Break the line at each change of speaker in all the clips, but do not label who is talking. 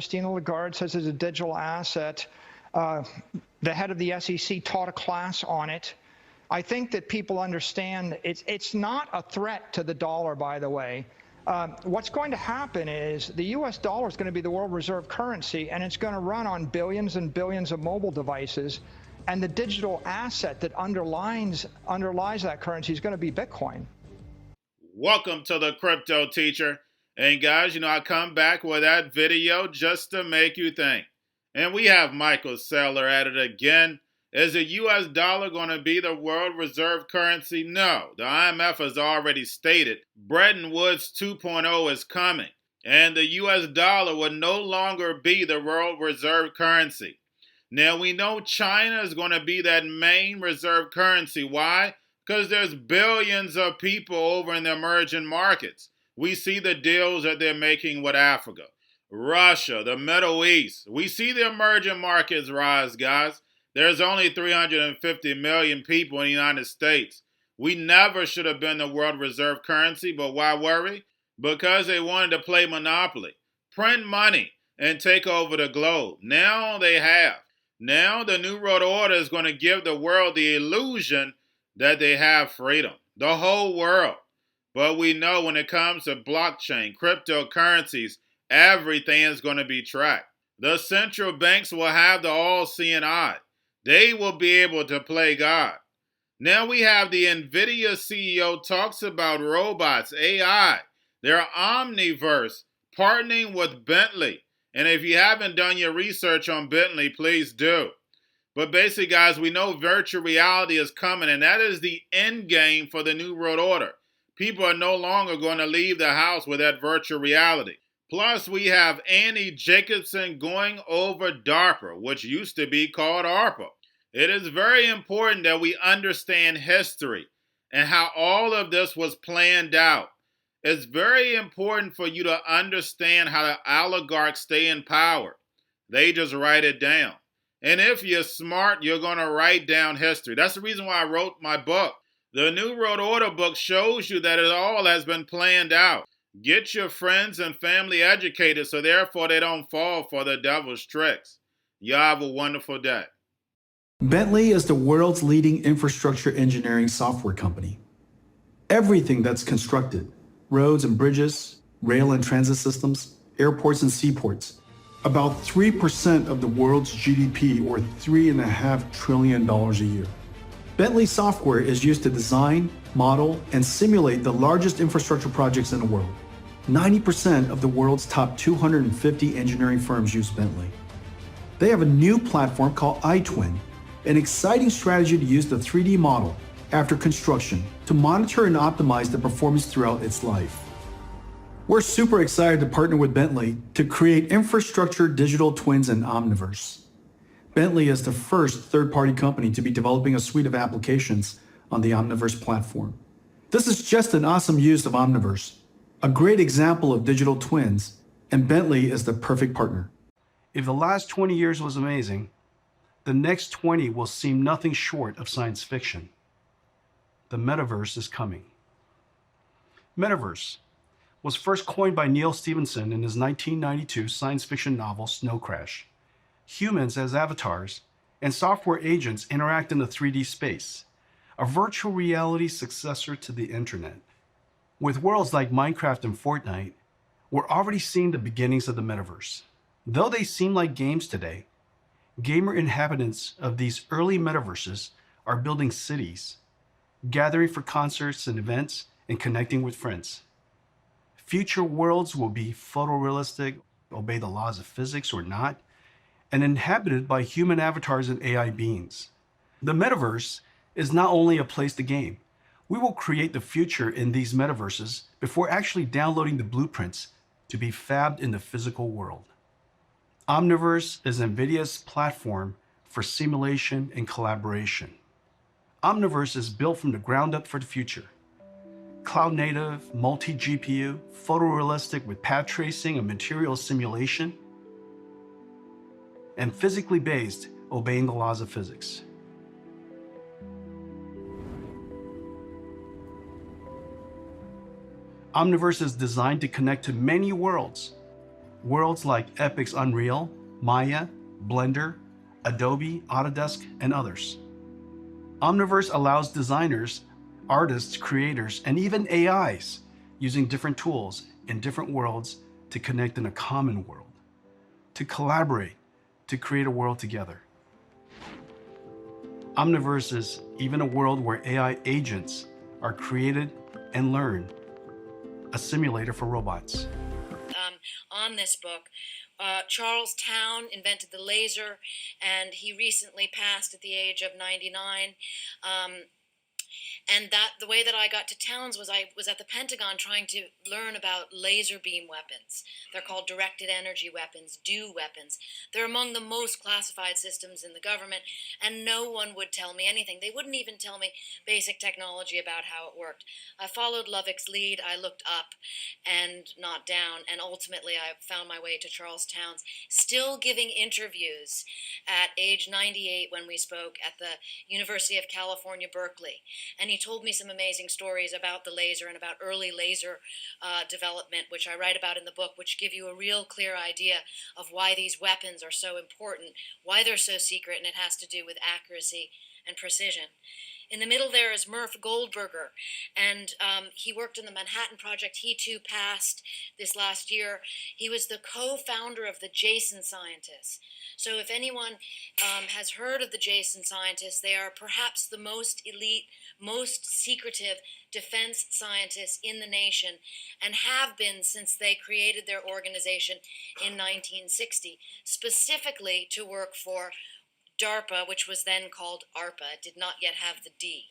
Christina Lagarde says it's a digital asset. The head of the SEC taught a class on it. I think that people understand it's not a threat to the dollar, by the way. What's going to happen is the U.S. dollar is going to be the world reserve currency, and it's going to run on billions and billions of mobile devices. And the digital asset that underlies that currency is going to be Bitcoin.
Welcome to the Crypto Teacher. And guys, I come back with that video just to make you think. And we have Michael Saylor at it again. Is the U.S. dollar going to be the world reserve currency? No. The IMF has already stated Bretton Woods 2.0 is coming. And the U.S. dollar will no longer be the world reserve currency. Now, we know China is going to be that main reserve currency. Why? Because there's billions of people over in the emerging markets. We see the deals that they're making with Africa, Russia, the Middle East. We see the emerging markets rise, guys. There's only 350 million people in the United States. We never should have been the world reserve currency, but why worry? Because they wanted to play Monopoly, print money, and take over the globe. Now they have. Now the New World Order is going to give the world the illusion that they have freedom. The whole world. But we know when it comes to blockchain, cryptocurrencies, everything is going to be tracked. The central banks will have the all-seeing eye. They will be able to play God. Now we have the NVIDIA CEO talks about robots, AI, their Omniverse, partnering with Bentley. And if you haven't done your research on Bentley, please do. But basically, guys, we know virtual reality is coming, and that is the end game for the New World Order. People are no longer going to leave the house with that virtual reality. Plus, we have Annie Jacobson going over DARPA, which used to be called ARPA. It is very important that we understand history and how all of this was planned out. It's very important for you to understand how the oligarchs stay in power. They just write it down. And if you're smart, you're going to write down history. That's the reason why I wrote my book. The New World Order book shows you that it all has been planned out. Get your friends and family educated so therefore they don't fall for the devil's tricks. Y'all have a wonderful day.
Bentley is the world's leading infrastructure engineering software company. Everything that's constructed, roads and bridges, rail and transit systems, airports and seaports, about 3% of the world's GDP, or $3.5 trillion a year. Bentley software is used to design, model, and simulate the largest infrastructure projects in the world. 90% of the world's top 250 engineering firms use Bentley. They have a new platform called iTwin, an exciting strategy to use the 3D model after construction to monitor and optimize the performance throughout its life. We're super excited to partner with Bentley to create infrastructure digital twins in Omniverse. Bentley is the first third-party company to be developing a suite of applications on the Omniverse platform. This is just an awesome use of Omniverse, a great example of digital twins, and Bentley is the perfect partner.
If the last 20 years was amazing, the next 20 will seem nothing short of science fiction. The metaverse is coming. Metaverse was first coined by Neil Stephenson in his 1992 science fiction novel Snow Crash. Humans as avatars and software agents interact in a 3D space, a virtual reality successor to the internet. With worlds like Minecraft and Fortnite, we're already seeing the beginnings of the metaverse. Though they seem like games today, gamer inhabitants of these early metaverses are building cities, gathering for concerts and events, and connecting with friends. Future worlds will be photorealistic, obey the laws of physics or not, and inhabited by human avatars and AI beings. The metaverse is not only a place to game. We will create the future in these metaverses before actually downloading the blueprints to be fabbed in the physical world. Omniverse is NVIDIA's platform for simulation and collaboration. Omniverse is built from the ground up for the future. Cloud native, multi-GPU, photorealistic with path tracing and material simulation, and physically based, obeying the laws of physics. Omniverse is designed to connect to many worlds, worlds like Epic's Unreal, Maya, Blender, Adobe, Autodesk, and others. Omniverse allows designers, artists, creators, and even AIs using different tools in different worlds to connect in a common world, to collaborate, to create a world together. Omniverse is even a world where AI agents are created and learn, a simulator for robots.
On this book, Charles Towne invented the laser, and he recently passed at the age of 99. And the way that I got to Townes was I was at the Pentagon trying to learn about laser beam weapons. They're called directed energy weapons, DEW weapons. They're among the most classified systems in the government, and no one would tell me anything. They wouldn't even tell me basic technology about how it worked. I followed Lovick's lead. I looked up and not down, and ultimately I found my way to Charles Townes, still giving interviews at age 98 when we spoke at the University of California, Berkeley. And he told me some amazing stories about the laser and about early laser development, which I write about in the book, which give you a real clear idea of why these weapons are so important, why they're so secret, and it has to do with accuracy and precision. In the middle there is Murph Goldberger, and he worked in the Manhattan Project. He too passed this last year. He was the co-founder of the Jason Scientists. So if anyone has heard of the Jason Scientists, they are perhaps the most elite, most secretive defense scientists in the nation, and have been since they created their organization in 1960, specifically to work for DARPA, which was then called ARPA. It did not yet have the D.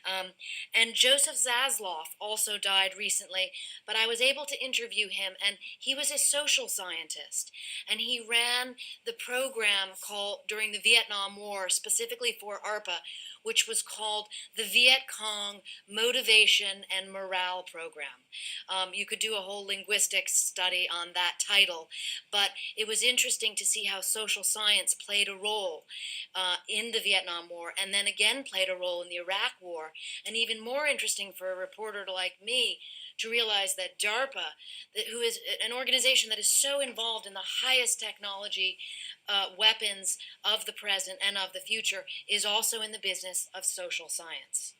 And Joseph Zasloff also died recently, but I was able to interview him, and he was a social scientist, and he ran the program called during the Vietnam War, specifically for ARPA, which was called the Viet Cong Motivation and Morale Program. You could do a whole linguistics study on that title, but it was interesting to see how social science played a role in the Vietnam War, and then again played a role in the Iraq War, and even more interesting for a reporter like me to realize that DARPA, who is an organization that is so involved in the highest technology weapons of the present and of the future, is also in the business of social science.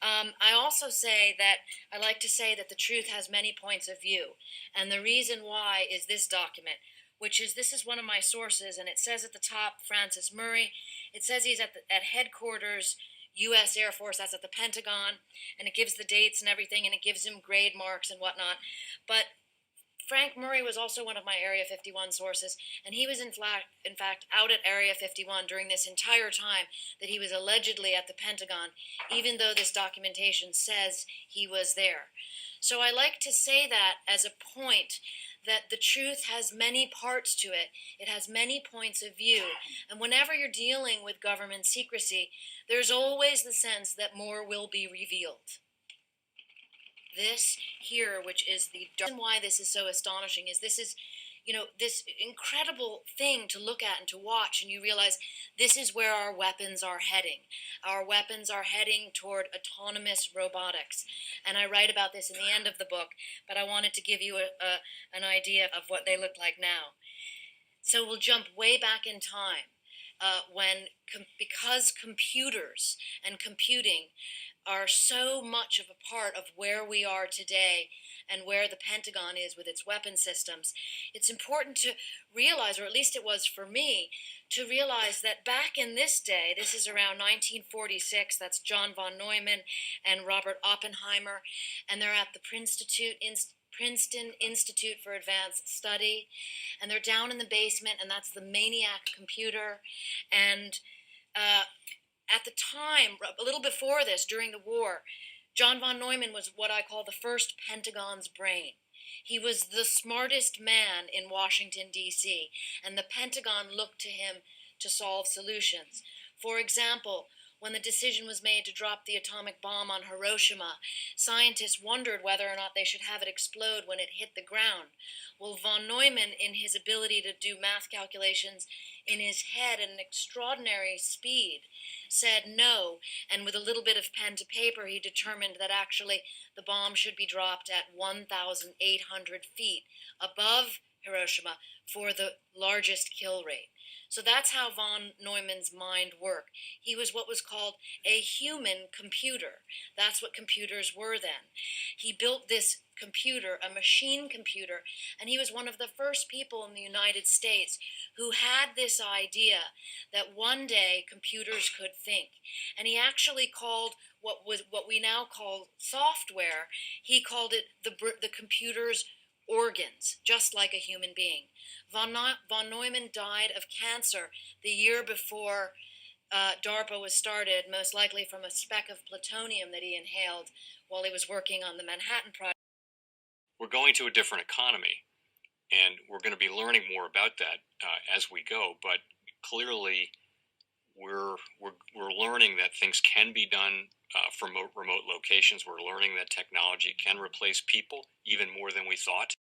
I also say that I like to say that the truth has many points of view, and the reason why is this document, which is, this is one of my sources, and it says at the top, Francis Murray. It says he's at headquarters, U.S. Air Force, that's at the Pentagon, and it gives the dates and everything, and it gives him grade marks and whatnot. But Frank Murray was also one of my Area 51 sources, and he was in fact out at Area 51 during this entire time that he was allegedly at the Pentagon, even though this documentation says he was there. So I like to say that as a point that the truth has many parts to it. It has many points of view. And whenever you're dealing with government secrecy, there's always the sense that more will be revealed. This here, which is the reason why this is so astonishing, is this is, this incredible thing to look at and to watch, and you realize this is where our weapons are heading. Our weapons are heading toward autonomous robotics. And I write about this in the end of the book, but I wanted to give you an idea of what they look like now. So we'll jump way back in time because computers and computing are so much of a part of where we are today and where the Pentagon is with its weapon systems, it's important to realize, or at least it was for me, to realize that back in this day, this is around 1946, that's John von Neumann and Robert Oppenheimer, and they're at the Princeton Institute for Advanced Study, and they're down in the basement, and that's the MANIAC computer, and at the time, a little before this, during the war, John von Neumann was what I call the first Pentagon's brain. He was the smartest man in Washington, D.C., and the Pentagon looked to him to solve solutions. For example, When the decision was made to drop the atomic bomb on Hiroshima, scientists wondered whether or not they should have it explode when it hit the ground. Well, von Neumann, in his ability to do math calculations in his head at an extraordinary speed, said no, and with a little bit of pen to paper, he determined that actually the bomb should be dropped at 1,800 feet above Hiroshima for the largest kill rate. So that's how von Neumann's mind worked. He was what was called a human computer. That's what computers were then. He built this computer, a machine computer, and he was one of the first people in the United States who had this idea that one day computers could think. And he actually called what we now call software, he called it the computer's organs, just like a human being. Von Neumann died of cancer the year before DARPA was started, most likely from a speck of plutonium that he inhaled while he was working on the Manhattan Project.
We're going to a different economy, and we're going to be learning more about that as we go. But clearly, we're learning that things can be done from remote locations. We're learning that technology can replace people even more than we thought.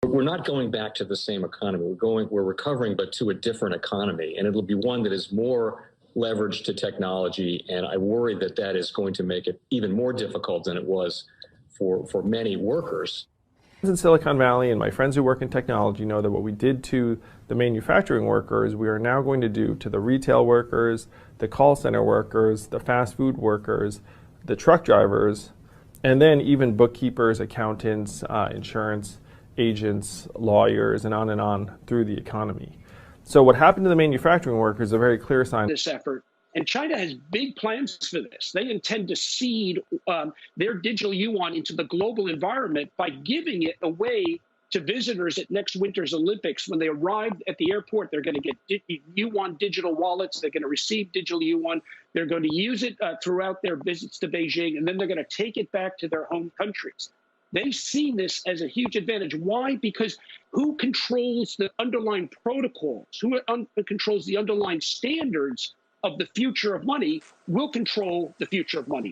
We're not going back to the same economy. We're recovering, but to a different economy, and it'll be one that is more leveraged to technology. And I worry that that is going to make it even more difficult than it was for many workers.
In Silicon Valley, and my friends who work in technology know that what we did to the manufacturing workers, we are now going to do to the retail workers, the call center workers, the fast food workers, the truck drivers, and then even bookkeepers, accountants, insurance agents, lawyers, and on through the economy. So what happened to the manufacturing workers is a very clear sign.
This effort. And China has big plans for this. They intend to seed their digital yuan into the global environment by giving it away to visitors at next winter's Olympics. When they arrive at the airport, they're going to get yuan digital wallets. They're going to receive digital yuan. They're going to use it throughout their visits to Beijing, and then they're going to take it back to their home countries. They've seen this as a huge advantage. Why? Because who controls the underlying protocols, who controls the underlying standards of the future of money will control the future of money.